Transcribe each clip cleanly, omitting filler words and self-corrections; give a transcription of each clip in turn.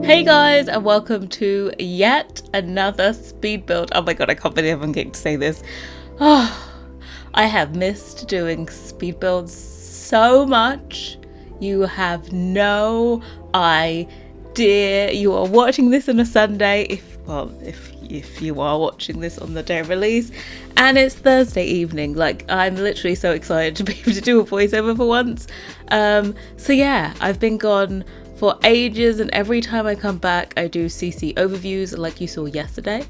Hey guys, and welcome to yet another speed build. Oh my god, I can't believe I'm getting to say this. Oh, I have missed doing speed builds so much. You have no idea. You are watching this on a Sunday, if you are watching this on the day of release, and it's Thursday evening. Like, I'm literally so excited to be able to do a voiceover for once. So yeah, I've been gone for ages, and every time I come back I do CC overviews like you saw yesterday.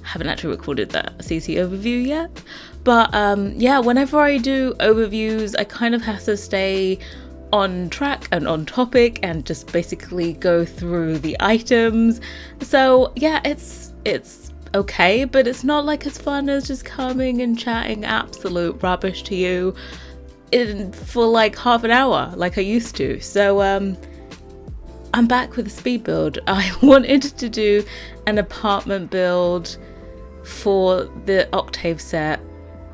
I haven't actually recorded that CC overview yet, but yeah, whenever I do overviews I kind of have to stay on track and on topic and just basically go through the items. So yeah, it's okay, but it's not like as fun as just coming and chatting absolute rubbish to you for like half an hour like I used to. So I'm back with a speed build. I wanted to do an apartment build for the Octave set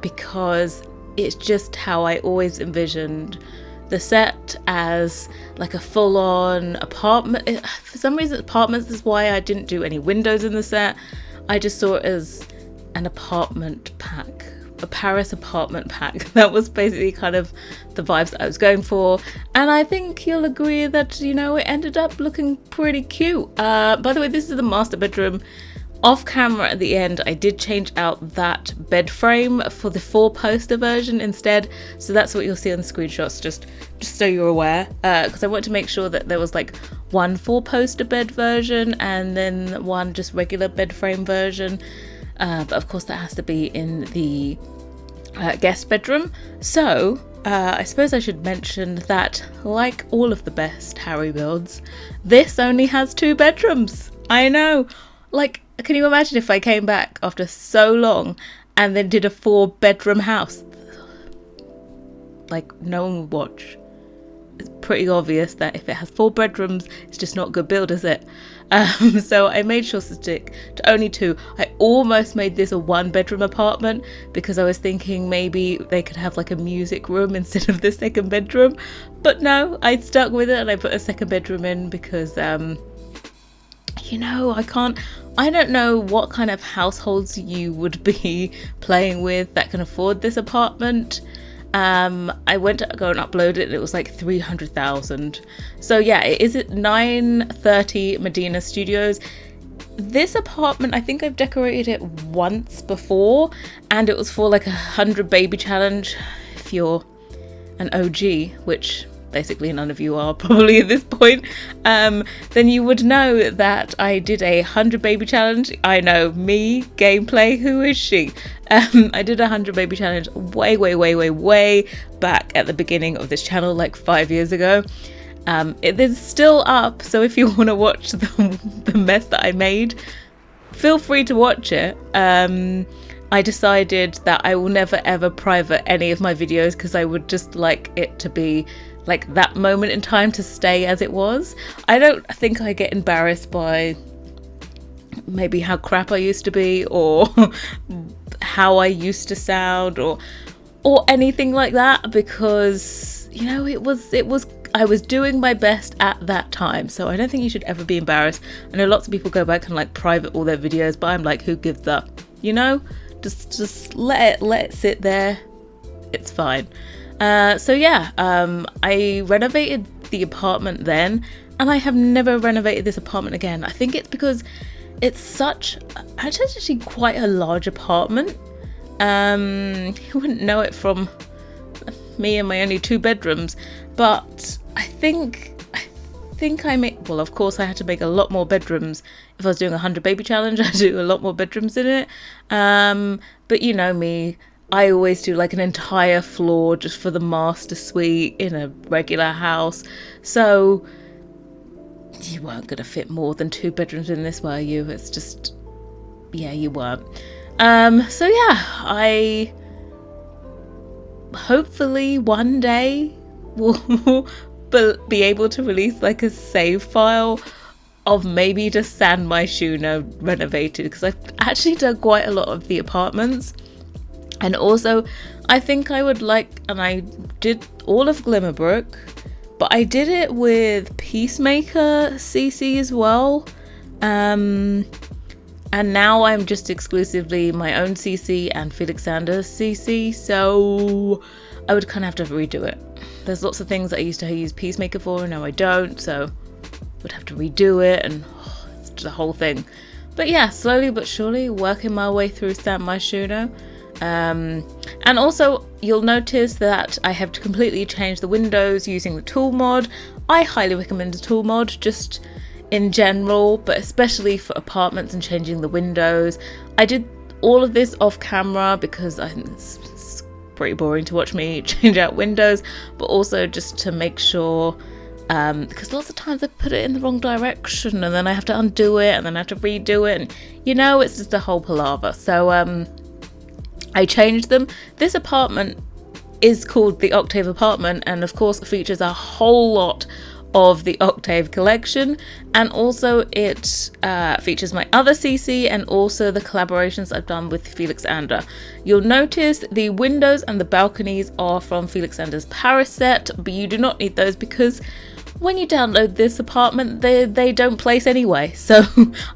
because it's just how I always envisioned the set, as like a full-on apartment. For some reason apartments is why I didn't do any windows in the set. I just saw it as an apartment pack, a Paris apartment pack. That was basically kind of the vibes that I was going for, and I think you'll agree that, you know, it ended up looking pretty cute. By the way, this is the master bedroom. Off camera at the end I did change out that bed frame for the 4-poster version instead, so that's what you'll see on the screenshots, just so you're aware, because I want to make sure that there was like one 4-poster bed version and then one just regular bed frame version. But of course that has to be in the guest bedroom. So I suppose I should mention that, like all of the best Harrie builds, this only has 2 bedrooms. I know, like, can you imagine if I came back after so long and then did a 4-bedroom house? Like, no one would watch. It's pretty obvious that if it has 4 bedrooms, it's just not a good build, is it? So I made sure to stick to only 2. I almost made this a 1-bedroom apartment because I was thinking maybe they could have like a music room instead of the 2nd bedroom. But no, I stuck with it and I put a 2nd bedroom in because, you know, I don't know what kind of households you would be playing with that can afford this apartment. I went to go and upload it and it was like 300,000. So yeah, it is at 930 Medina Studios. This apartment, I think I've decorated it once before, and it was for like 100 baby challenge. If you're an OG, which basically none of you are probably at this point, then you would know that I did a 100 baby challenge. I know, me, gameplay, who is she? I did a 100 baby challenge way back at the beginning of this channel, like 5 years ago. It is still up, so if you want to watch the mess that I made, feel free to watch it. I decided that I will never ever private any of my videos because I would just like it to be like that moment in time to stay as it was. I don't think I get embarrassed by maybe how crap I used to be or how I used to sound or anything like that, because, you know, I was doing my best at that time, so I don't think you should ever be embarrassed. I know lots of people go back and like private all their videos, but I'm like, who gives up? You know, just let it sit there. It's fine. So yeah, I renovated the apartment then, and I have never renovated this apartment again. I think it's because it's actually quite a large apartment. You wouldn't know it from me and my only 2 bedrooms, but I think I made, well, of course I had to make a lot more bedrooms. If I was doing a 100 baby challenge, I'd do a lot more bedrooms in it. But you know me, I always do like an entire floor just for the master suite in a regular house. So you weren't going to fit more than 2 bedrooms in this, were you? It's just, yeah, you weren't. So yeah, I hopefully one day will be able to release like a save file of maybe just San Myshuno renovated, because I've actually done quite a lot of the apartments. And also, I think I would like, and I did all of Glimmerbrook, but I did it with Peacemaker CC as well. And now I'm just exclusively my own CC and Felixander's CC, so I would kind of have to redo it. There's lots of things I used to use Peacemaker for, and now I don't, so would have to redo it, and it's just a whole thing. But yeah, slowly but surely working my way through Stamp My Shuno. And also you'll notice that I have completely changed the windows using the tool mod. I highly recommend the tool mod just in general, but especially for apartments and changing the windows. I did all of this off camera because I think it's pretty boring to watch me change out windows, but also just to make sure, because lots of times I put it in the wrong direction and then I have to undo it and then I have to redo it, and it's just a whole palaver. So I changed them. This apartment is called the Octave apartment, and of course features a whole lot of the Octave collection, and also it features my other CC and also the collaborations I've done with Felixander. You'll notice the windows and the balconies are from Felixander's Paris set, but you do not need those because when you download this apartment, they don't place anyway. So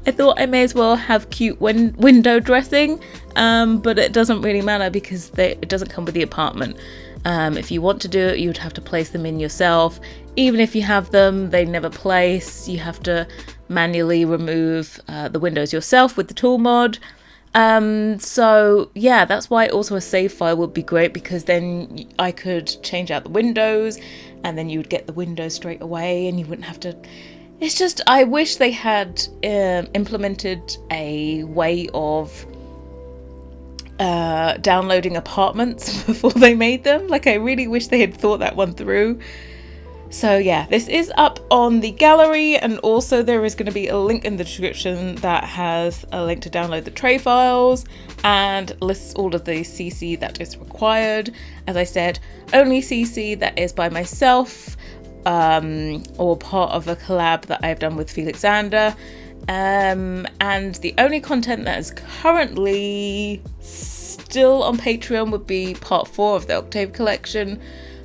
I thought I may as well have cute window dressing, but it doesn't really matter because it doesn't come with the apartment. If you want to do it, you would have to place them in yourself. Even if you have them, they never place. You have to manually remove the windows yourself with the tool mod. So yeah, that's why also a save file would be great, because then I could change out the windows and then you would get the windows straight away and you wouldn't have to. It's just, I wish they had implemented a way of downloading apartments before they made them. Like, I really wish they had thought that one through. So yeah, this is up on the gallery, and also there is going to be a link in the description that has a link to download the tray files and lists all of the CC that is required. As I said, only CC that is by myself or part of a collab that I've done with Felixander. And the only content that is currently still on Patreon would be part 4 of the Octave collection.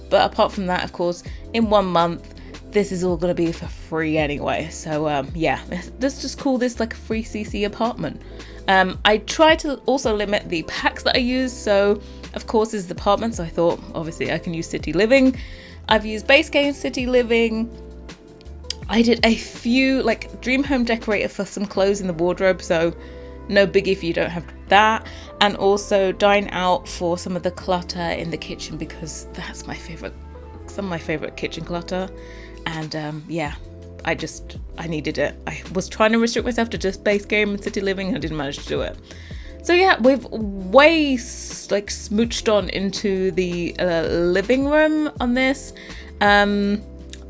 But apart from that, of course, in 1 month, this is all going to be for free anyway. So yeah, let's just call this like a free CC apartment. I try to also limit the packs that I use. So of course, this is the apartment. So I thought, obviously, I can use City Living. I've used base game City Living. I did a few, like, Dream Home Decorator for some clothes in the wardrobe, so no biggie if you don't have that. And also Dine Out for some of the clutter in the kitchen, because that's my favourite, some of my favourite kitchen clutter. And yeah, I needed it. I was trying to restrict myself to just base game and City Living, and I didn't manage to do it. So yeah, we've way like smooched on into the living room on this.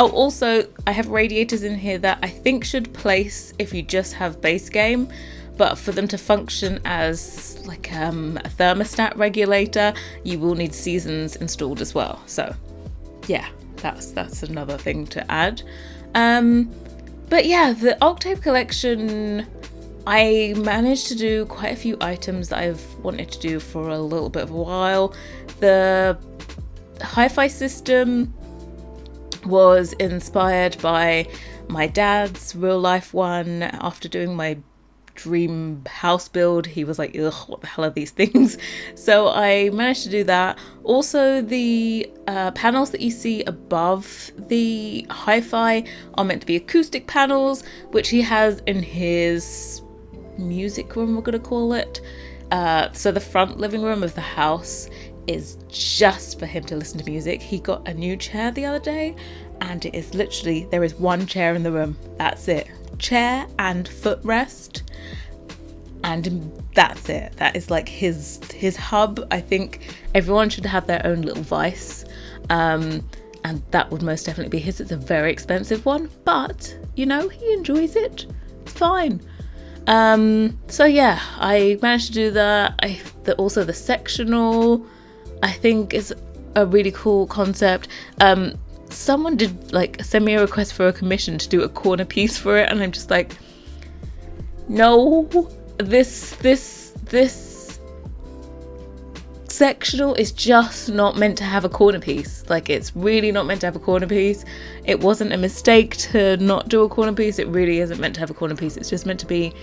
Oh, also, I have radiators in here that I think should place if you just have base game, but for them to function as like a thermostat regulator, you will need seasons installed as well. So yeah, that's another thing to add. But yeah, the Octave collection, I managed to do quite a few items that I've wanted to do for a little bit of a while. The hi-fi system was inspired by my dad's real life one. After doing my dream house build, he was like, ugh, what the hell are these things? So I managed to do that. Also, the panels that you see above the hi-fi are meant to be acoustic panels, which he has in his music room, we're gonna call it. So the front living room of the house is just for him to listen to music. He got a new chair the other day, and it is literally, there is one chair in the room. That's it. Chair and footrest, and that's it. That is like his hub. I think everyone should have their own little vice, and that would most definitely be his. It's a very expensive one, but you know, he enjoys it. It's fine. So yeah, I managed to do that. Also the sectional, I think, is a really cool concept. Someone did like send me a request for a commission to do a corner piece for it, and I'm just like, no, this sectional is just not meant to have a corner piece. Like, it's really not meant to have a corner piece. It wasn't a mistake to not do a corner piece. It really isn't meant to have a corner piece. It's just meant to be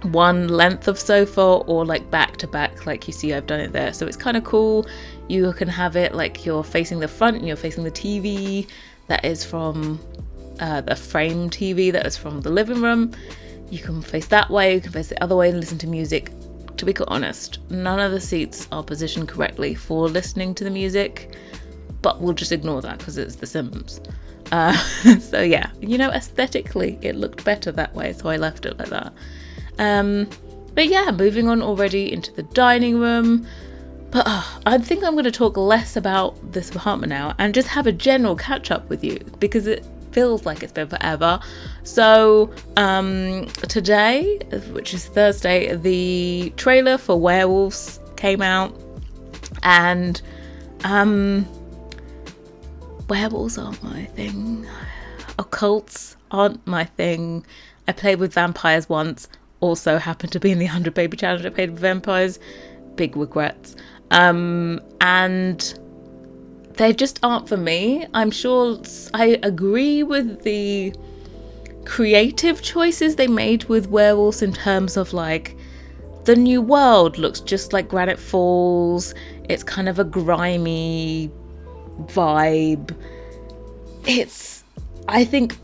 one length of sofa, or like back to back, like you see I've done it there. So it's kind of cool. You can have it like you're facing the front and you're facing the TV that is from the frame TV that is from the living room. You can face that way, you can face the other way and listen to music. To be honest, none of the seats are positioned correctly for listening to the music, but we'll just ignore that because it's The Sims. So yeah, you know, aesthetically it looked better that way, so I left it like that. But yeah, moving on already into the dining room. But I think I'm going to talk less about this apartment now and just have a general catch up with you, because it feels like it's been forever. So today, which is Thursday, the trailer for Werewolves came out, and werewolves aren't my thing. Occults aren't my thing. I played with vampires once, also happened to be in the 100 Baby Challenge. I played with vampires, big regrets. And they just aren't for me. I'm sure I agree with the creative choices they made with werewolves in terms of like the new world looks just like Granite Falls. It's kind of a grimy vibe. I think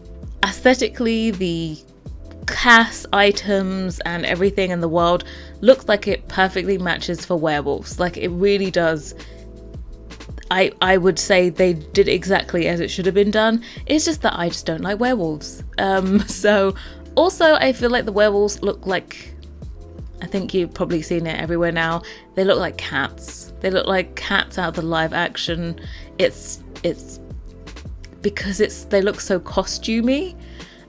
aesthetically the cast items and everything in the world looks like it perfectly matches for werewolves. Like, it really does. I would say they did exactly as it should have been done. It's just that I just don't like werewolves. So also I feel like the werewolves look like, I think you've probably seen it everywhere now, they look like cats. They look like cats out of the live action. It's because they look so costumey.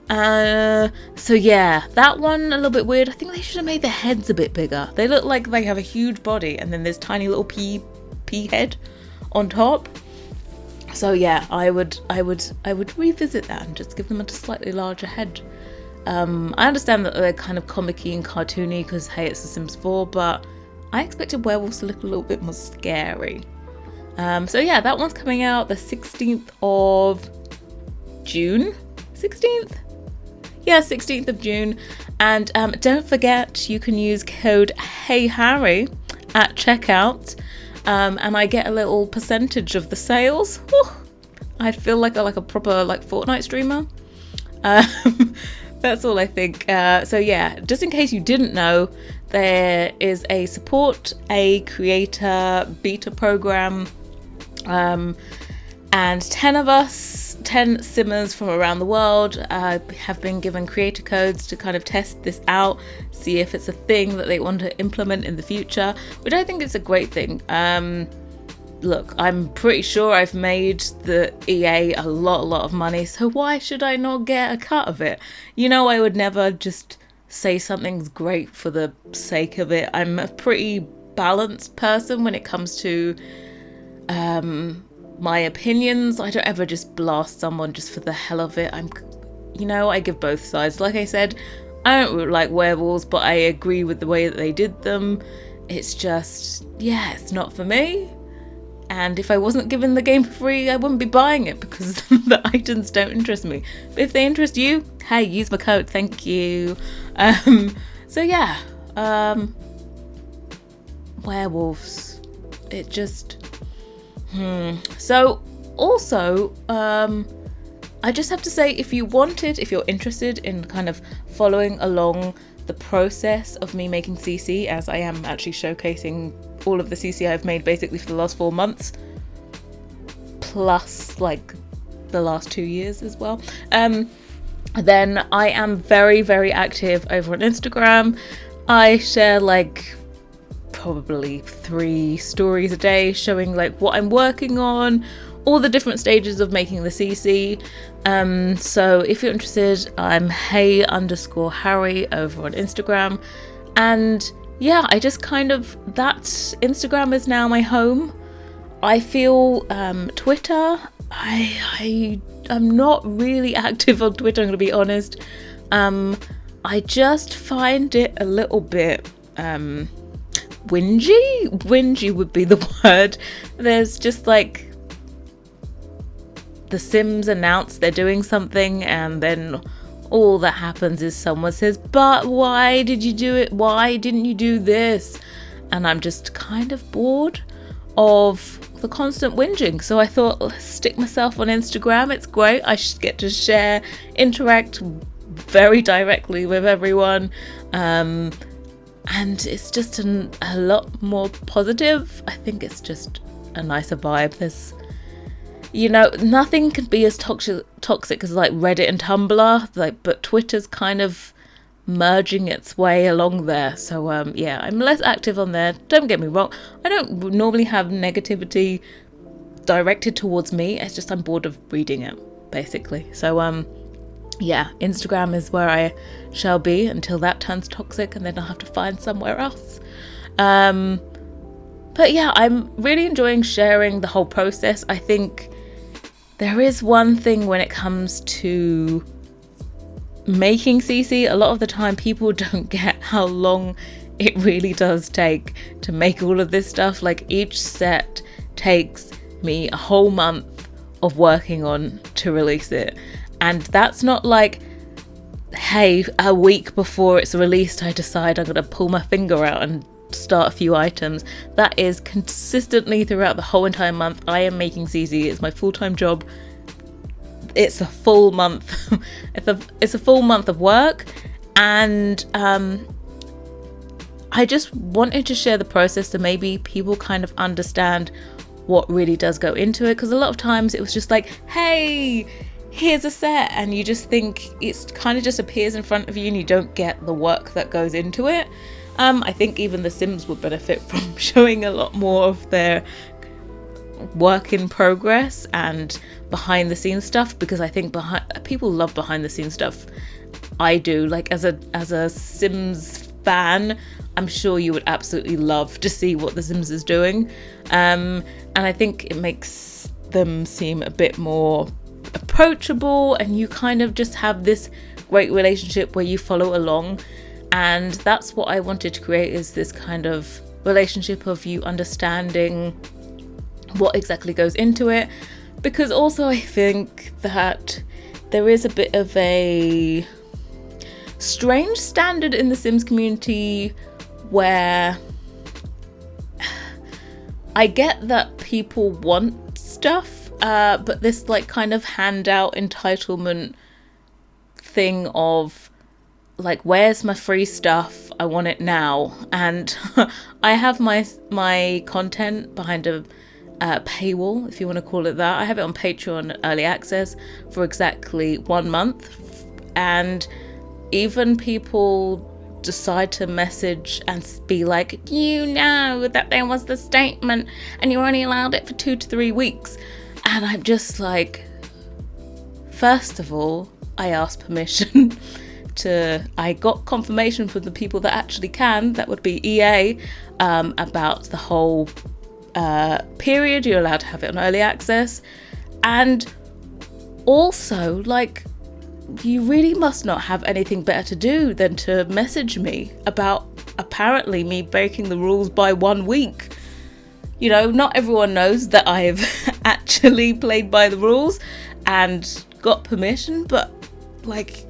So yeah, that one a little bit weird. I think they should have made their heads a bit bigger. They look like they have a huge body and then there's tiny little pea head on top. So yeah, I would revisit that and just give them a slightly larger head. I understand that they're kind of comic-y and cartoony because hey, it's The Sims 4, but I expected werewolves to look a little bit more scary. So yeah, that one's coming out the 16th of June. 16th? Yeah, 16th of June. And don't forget, you can use code HeyHarrie at checkout, and I get a little percentage of the sales. Whew. I feel like a proper like Fortnite streamer. That's all I think. So yeah, just in case you didn't know, there is a support a creator beta program, and 10 of us, 10 simmers from around the world, have been given creator codes to kind of test this out, see if it's a thing that they want to implement in the future, which I think is a great thing. Look, I'm pretty sure I've made the EA a lot of money, so why should I not get a cut of it? You know, I would never just say something's great for the sake of it. I'm a pretty balanced person when it comes to my opinions. I don't ever just blast someone just for the hell of it. I give both sides. Like I said, I don't like werewolves, but I agree with the way that they did them. It's just, yeah, it's not for me. And if I wasn't given the game for free, I wouldn't be buying it because the items don't interest me. But if they interest you, hey, use my code, thank you. So yeah, werewolves. It just, So also, I just have to say, if you're interested in kind of following along the process of me making CC, as I am actually showcasing all of the CC I've made basically for the last 4 months, plus like the last 2 years as well, then I am very active over on Instagram. I share like probably 3 stories a day showing like what I'm working on, all the different stages of making the CC. So if you're interested, I'm hey_Harrie over on Instagram. And yeah, I just kind of, that Instagram is now my home. I feel Twitter, I'm not really active on Twitter, I'm gonna be honest. I just find it a little bit whingy would be the word. There's just like, the Sims announce they're doing something, and then all that happens is someone says, but why did you do it? Why didn't you do this? And I'm just kind of bored of the constant whinging. So I thought, let's stick myself on Instagram. It's great. I should get to share, interact very directly with everyone. And it's just a lot more positive. I think it's just a nicer vibe. There's, nothing could be as toxic as like Reddit and Tumblr, but Twitter's kind of merging its way along there. So I'm less active on there. Don't get me wrong, I don't normally have negativity directed towards me. It's just I'm bored of reading it, basically. So Instagram is where I shall be until that turns toxic, and then I'll have to find somewhere else. But yeah, I'm really enjoying sharing the whole process. I think there is one thing when it comes to making CC, a lot of the time people don't get how long it really does take to make all of this stuff. Like, each set takes me a whole month of working on to release it. And that's not like, hey, a week before it's released, I decide I'm going to pull my finger out and start a few items. That is consistently throughout the whole entire month. I am making CC. It's my full-time job. It's a full month. It's a full month of work, and I just wanted to share the process so maybe people kind of understand what really does go into it, because a lot of times it was just like, hey, here's a set, and you just think it's kind of just appears in front of you and you don't get the work that goes into it. I think even the Sims would benefit from showing a lot more of their work in progress and behind the scenes stuff, because I think people love behind the scenes stuff. I do. Like, as a Sims fan, I'm sure you would absolutely love to see what the Sims is doing, and I think it makes them seem a bit more approachable, and you kind of just have this great relationship where you follow along. And that's what I wanted to create, is this kind of relationship of you understanding what exactly goes into it. Because also I think that there is a bit of a strange standard in the Sims community where I get that people want stuff, but this like kind of handout entitlement thing of like, where's my free stuff? I want it now. And I have my content behind a paywall, if you want to call it that. I have it on Patreon early access for exactly 1 month, and even people decide to message and be like, you know that there was the statement and you only allowed it for 2 to 3 weeks. And I'm just like, first of all, I asked permission. I got confirmation from the people that actually can, that would be EA, about the whole period you're allowed to have it on early access. And also, like, you really must not have anything better to do than to message me about apparently me breaking the rules by 1 week. You know, not everyone knows that I've actually played by the rules and got permission, but like,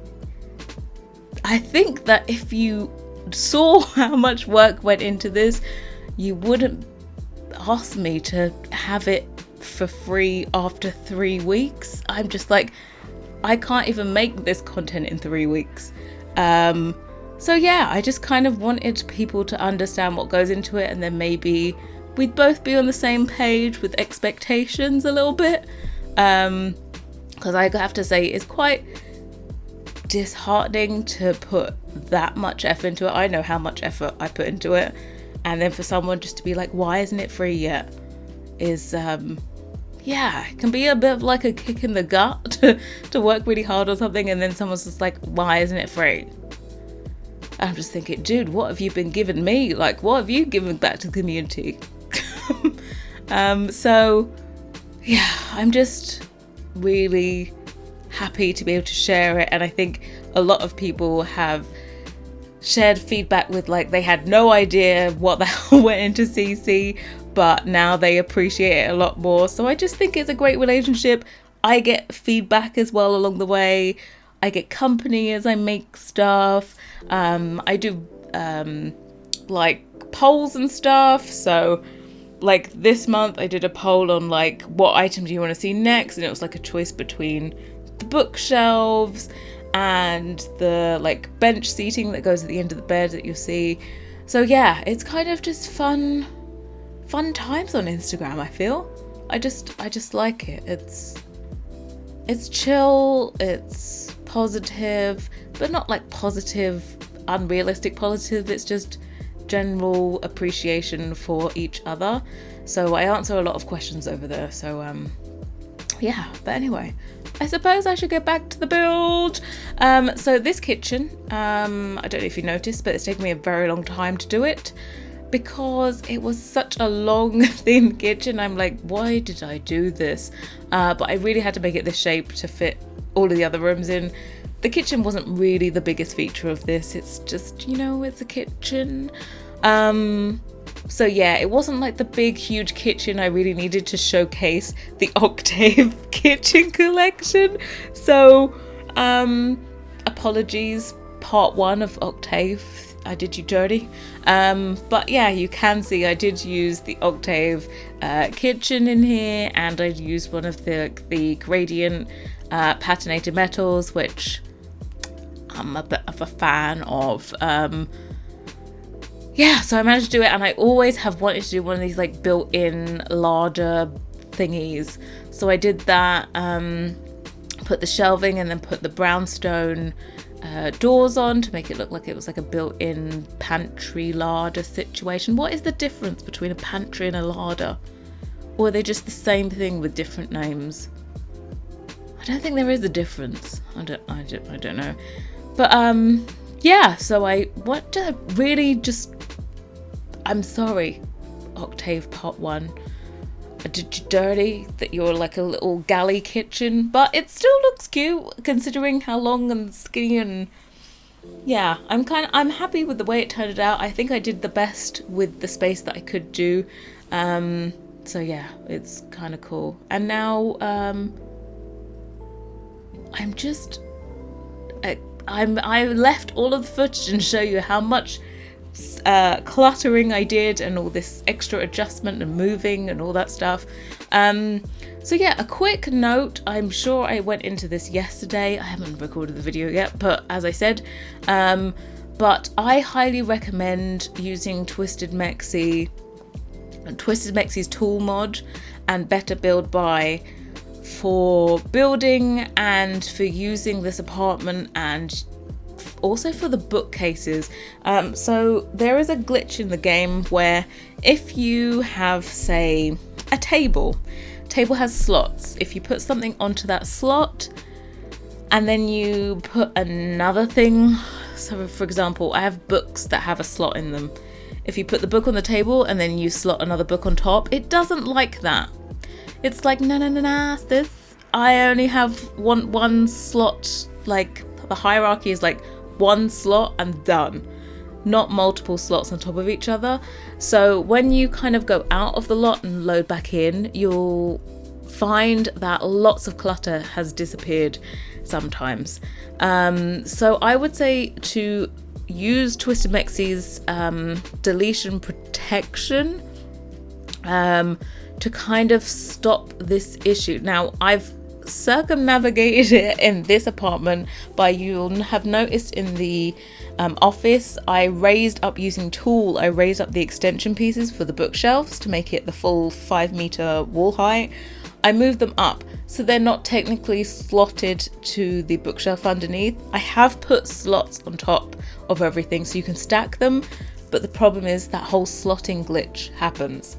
I think that if you saw how much work went into this, you wouldn't ask me to have it for free after 3 weeks. I'm just like, I can't even make this content in 3 weeks. So yeah, I just kind of wanted people to understand what goes into it, and then maybe we'd both be on the same page with expectations a little bit. Because I have to say, it's quite disheartening to put that much effort into it. I know how much effort I put into it, and then for someone just to be like, why isn't it free yet, is it can be a bit of like a kick in the gut to work really hard on something, and then someone's just like, why isn't it free? I'm just thinking, dude, what have you been giving me? Like, what have you given back to the community? So yeah, I'm just really happy to be able to share it, and I think a lot of people have shared feedback with like they had no idea what the hell went into CC, but now they appreciate it a lot more. So I just think it's a great relationship. I get feedback as well along the way. I get company as I make stuff. I do like polls and stuff. So like this month I did a poll on like what item do you want to see next, and it was like a choice between the bookshelves and the like bench seating that goes at the end of the bed that you'll see. So yeah, it's kind of just fun times on Instagram. I feel I just like it. It's chill, it's positive, but not like positive, unrealistic positive. It's just general appreciation for each other. So I answer a lot of questions over there. So yeah, but anyway, I suppose I should get back to the build. So this kitchen, I don't know if you noticed, but it's taken me a very long time to do it because it was such a long, thin kitchen. I'm like, why did I do this? But I really had to make it this shape to fit all of the other rooms in. The kitchen wasn't really the biggest feature of this. It's just, you know, it's a kitchen. So yeah, it wasn't like the big, huge kitchen I really needed to showcase the Octave kitchen collection. So, apologies, part 1 of Octave. I did you dirty. But yeah, you can see I did use the Octave kitchen in here, and I used one of the gradient patinated metals, which I'm a bit of a fan of. Yeah, so I managed to do it, and I always have wanted to do one of these like built-in larder thingies. So I did that, put the shelving and then put the brownstone doors on to make it look like it was like a built-in pantry larder situation. What is the difference between a pantry and a larder? Or are they just the same thing with different names? I don't think there is a difference. I don't know. But yeah, so I want to really just, I'm sorry, Octave part 1. I did you dirty that you're like a little galley kitchen, but it still looks cute considering how long and skinny, and yeah, I'm happy with the way it turned out. I think I did the best with the space that I could do. So yeah, it's kind of cool. And now I left all of the footage and show you how much cluttering I did and all this extra adjustment and moving and all that stuff. So yeah, a quick note, I'm sure I went into this yesterday, I haven't recorded the video yet, but as I said, but I highly recommend using Twisted Mexi's tool mod and Better Build By for building and for using this apartment, and also for the bookcases. So there is a glitch in the game where if you have, say, a table has slots. If you put something onto that slot and then you put another thing, so for example, I have books that have a slot in them. If you put the book on the table and then you slot another book on top, it doesn't like that. It's like, no, sis, I only have one slot. Like the hierarchy is like one slot and done, not multiple slots on top of each other. So when you kind of go out of the lot and load back in, you'll find that lots of clutter has disappeared sometimes. So I would say to use Twisted Mexi's deletion protection to kind of stop this issue. Now, I've circumnavigated it in this apartment by, you'll have noticed in the office, I raised up using tool, I raised up the extension pieces for the bookshelves to make it the full 5 meter wall height. I moved them up so they're not technically slotted to the bookshelf underneath. I have put slots on top of everything so you can stack them, but the problem is that whole slotting glitch happens.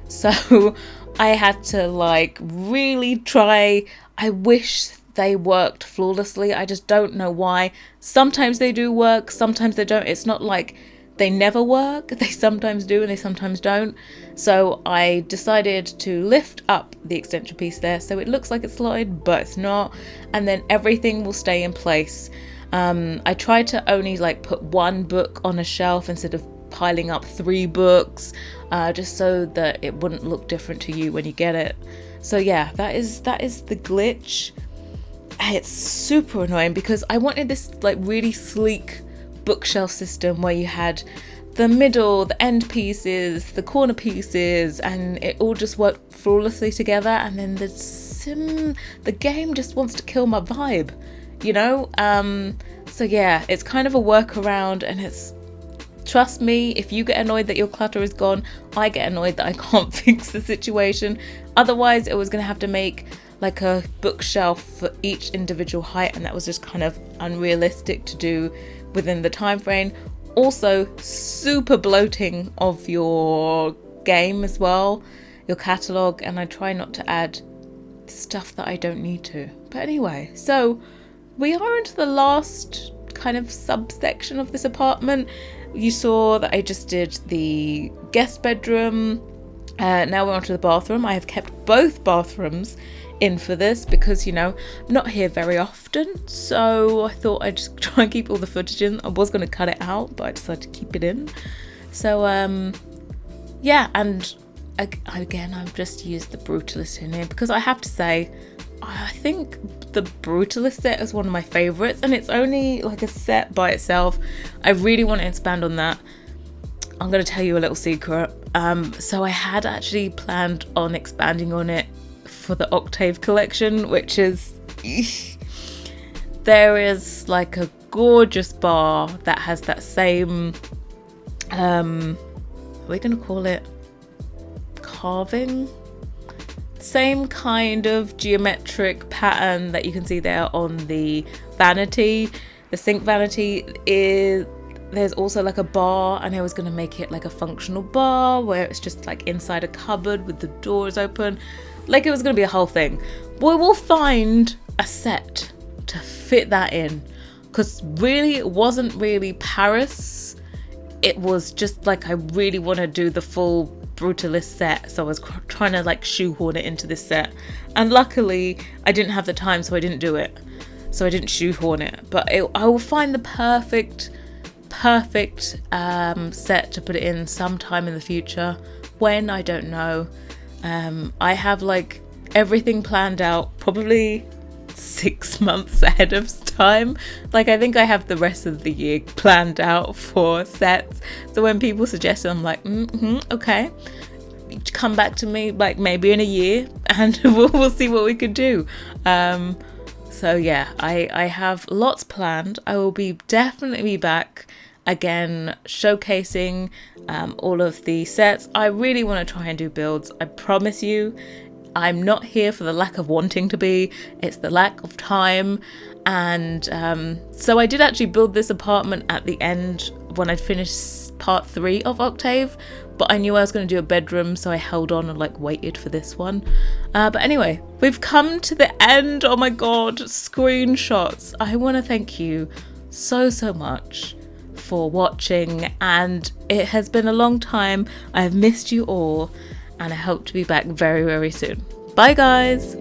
So I had to like really try. I wish they worked flawlessly. I just don't know why. Sometimes they do work, sometimes they don't. It's not like they never work. They sometimes do and they sometimes don't. So I decided to lift up the extension piece there so it looks like it's slotted, but it's not. And then everything will stay in place. I tried to only like put one book on a shelf instead of piling up 3 books, just so that it wouldn't look different to you when you get it. So yeah, that is the glitch. It's super annoying because I wanted this like really sleek bookshelf system where you had the middle, the end pieces, the corner pieces, and it all just worked flawlessly together. And then the game just wants to kill my vibe, you know? So yeah, it's kind of a workaround, and it's, trust me, if you get annoyed that your clutter is gone, I get annoyed that I can't fix the situation. Otherwise, it was going to have to make like a bookshelf for each individual height, and that was just kind of unrealistic to do within the time frame. Also, super bloating of your game as well, your catalogue, and I try not to add stuff that I don't need to. But anyway, so we are into the last kind of subsection of this apartment. You saw that I just did the guest bedroom. Now we're onto the bathroom. I have kept both bathrooms in for this because, you know, I'm not here very often, so I thought I'd just try and keep all the footage in. I was going to cut it out, but I decided to keep it in. So yeah, and again, I've just used the Brutalist in here because I have to say, I think the Brutalist set is one of my favorites, and it's only like a set by itself. I really want to expand on that. I'm going to tell you a little secret. So I had actually planned on expanding on it for the Octave collection, which is there is like a gorgeous bar that has that same we're gonna call it carving, same kind of geometric pattern that you can see there on the vanity, the sink vanity. There's also like a bar, and I was going to make it like a functional bar where it's just like inside a cupboard with the doors open. Like it was going to be a whole thing. We will find a set to fit that in, because really it wasn't really Paris. It was just like I really want to do the full Brutalist set, so I was trying to like shoehorn it into this set, and luckily I didn't have the time, so I didn't do it. So I didn't shoehorn it, but I will find the perfect set to put it in sometime in the future. When, I don't know. I have like everything planned out probably 6 months ahead of time. Like I think I have the rest of the year planned out for sets, so when people suggest it, I'm like okay, come back to me like maybe in a year and we'll see what we could do. So yeah, I have lots planned. I will definitely be back again showcasing all of the sets. I really want to try and do builds. I promise you, I'm not here for the lack of wanting to be, it's the lack of time. And so I did actually build this apartment at the end when I'd finished part 3 of Octave, but I knew I was going to do a bedroom, so I held on and like waited for this one. But anyway, we've come to the end. Oh my god, screenshots. I want to thank you so much for watching, and it has been a long time. I've missed you all, and I hope to be back very soon. Bye guys.